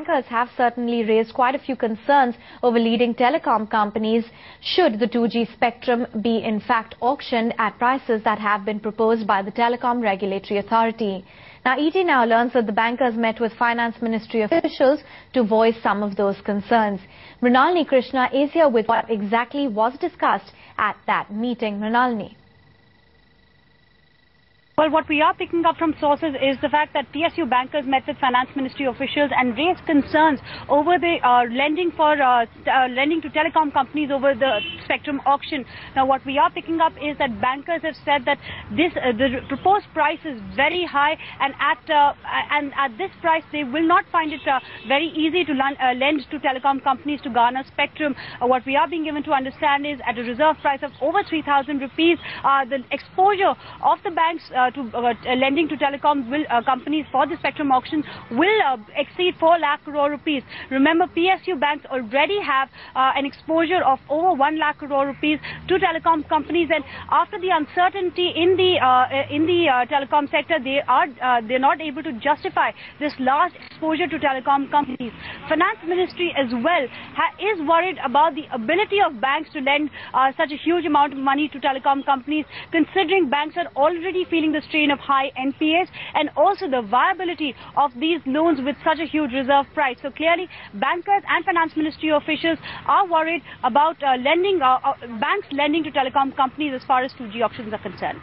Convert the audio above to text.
bankers have certainly raised quite a few concerns over leading telecom companies should the 2G spectrum be in fact auctioned at prices that have been proposed by the Telecom Regulatory Authority. Now, ET now learns that the bankers met with Finance Ministry officials to voice some of those concerns. Mrinalini Krishna is here with what exactly was discussed at that meeting. Mrinalini. Well, what we are picking up from sources is the fact that PSU bankers met with Finance Ministry officials and raised concerns over the lending to telecom companies over the spectrum auction. Now, what we are picking up is that bankers have said that the proposed price is very high, and at this price they will not find it very easy to lend to telecom companies to garner spectrum. What we are being given to understand is at a reserve price of over 3,000 rupees, the exposure of the banks to lending to telecom companies for the spectrum auction will exceed 4 lakh crore rupees. Remember, PSU banks already have an exposure of over 1 lakh crore rupees to telecom companies, and after the uncertainty in the telecom sector, they're not able to justify this large exposure to telecom companies. Finance Ministry as well is worried about the ability of banks to lend such a huge amount of money to telecom companies, considering banks are already feeling the strain of high NPAs and also the viability of these loans with such a huge reserve price. So clearly, bankers and Finance Ministry officials are worried about banks lending to telecom companies as far as 2G auctions are concerned.